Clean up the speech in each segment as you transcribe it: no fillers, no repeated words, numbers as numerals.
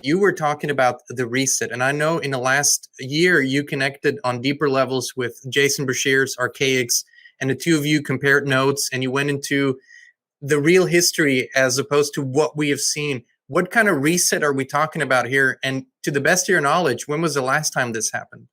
You were talking about the reset, and I know in the last year you connected on deeper levels with Jason Bashir's Archaics, and the two of you compared notes, and you went into the real history as opposed to what we have seen. What kind of reset are we talking about here? And to the best of your knowledge, when was the last time this happened?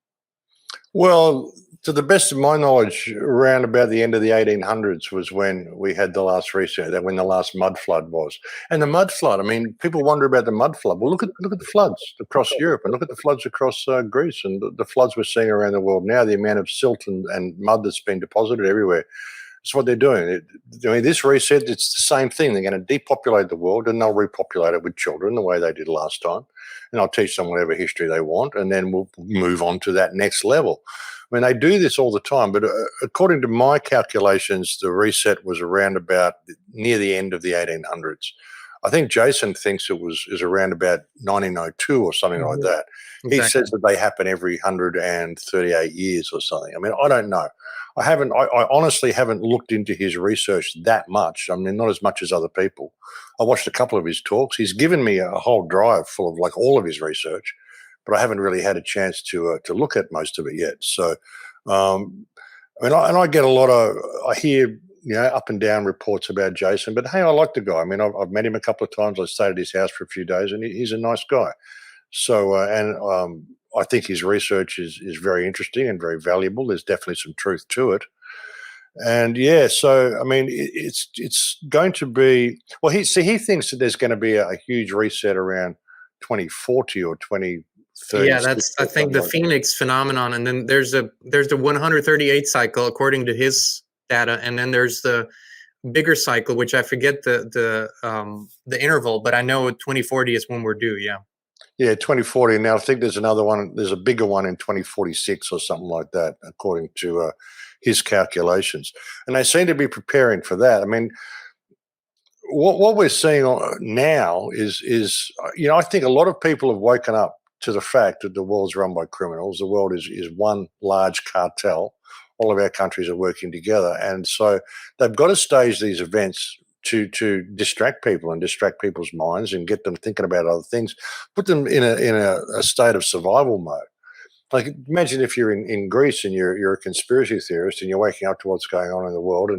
Well, to the best of my knowledge, around about the end of the 1800s was when we had the last reset, that when the last mud flood was. And the mud flood, I mean, people wonder about the mud flood. Well, look at the floods across Europe, and look at the floods across Greece, and the floods we're seeing around the world now. The amount of silt and mud that's been deposited everywhere. It's what they're doing. I mean, this reset, it's the same thing. They're going to depopulate the world, and they'll repopulate it with children the way they did last time. And I'll teach them whatever history they want, and then we'll move on to that next level. I mean, they do this all the time, but according to my calculations, the reset was around about near the end of the 1800s. I think Jason thinks is around about 1902 or something like that. Exactly. He says that they happen every 138 years or something. I mean, I don't know. I honestly haven't looked into his research that much. I mean, not as much as other people. I watched a couple of his talks. He's given me a whole drive full of like all of his research, but I haven't really had a chance to look at most of it yet. So, I mean, I get a lot of, I hear, up and down reports about Jason, but hey, I like the guy. I mean, I've met him a couple of times. I stayed at his house for a few days, and he's a nice guy. So, I think his research is very interesting and very valuable. There's definitely some truth to it. And yeah, so I mean, it's going to be, well, he thinks that there's going to be a huge reset around 2040 or 2030. Yeah, that's, I think, the Phoenix phenomenon. And then there's the 138 cycle according to his data, and then there's the bigger cycle, which I forget the interval, but I know 2040 is when we're due. Yeah, 2040. Now I think there's another one. There's a bigger one in 2046 or something like that, according to his calculations. And they seem to be preparing for that. I mean, what we're seeing now is I think a lot of people have woken up to the fact that the world's run by criminals. The world is one large cartel. All of our countries are working together, and so they've got to stage these events to distract people and distract people's minds and get them thinking about other things, put them in a state of survival mode. Like, imagine if you're in Greece and you're a conspiracy theorist and you're waking up to what's going on in the world,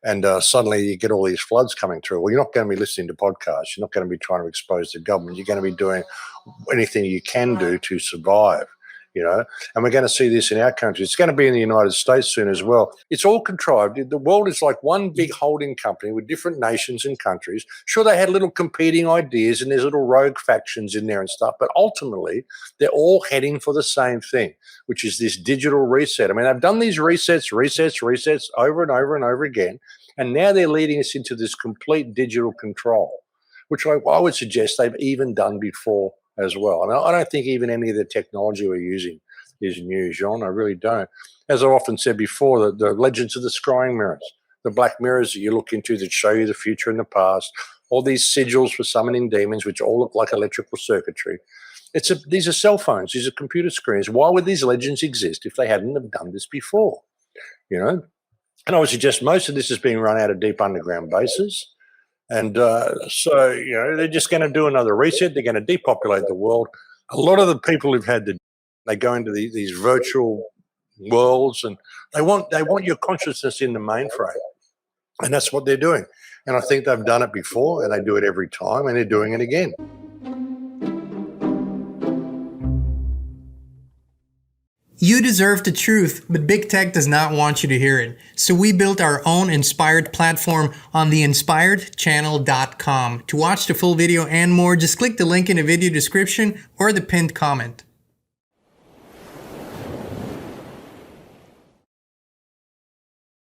and suddenly you get all these floods coming through. Well, you're not going to be listening to podcasts. You're not going to be trying to expose the government. You're going to be doing anything you can do to survive. And we're going to see this in our country. It's going to be in the United States soon as well. It's all contrived. The world is like one big holding company with different nations and countries. Sure, they had little competing ideas and there's little rogue factions in there and stuff, but ultimately they're all heading for the same thing, which is this digital reset. I mean, they've done these resets over and over and over again, and now they're leading us into this complete digital control, which I would suggest they've even done before as well. And I don't think even any of the technology we're using is new, Jean. I really don't. As I've often said before, the legends of the scrying mirrors, the black mirrors that you look into that show you the future and the past, all these sigils for summoning demons, which all look like electrical circuitry. These are cell phones. These are computer screens. Why would these legends exist if they hadn't have done this before? And I would suggest most of this is being run out of deep underground bases. And so, they're just going to do another reset. They're going to depopulate the world. A lot of the people who've they go into these virtual worlds, and they want your consciousness in the mainframe. And that's what they're doing. And I think they've done it before, and they do it every time, and they're doing it again. You deserve the truth, but big tech does not want you to hear it. So we built our own Inspired platform on theinspiredchannel.com. To watch the full video and more, just click the link in the video description or the pinned comment.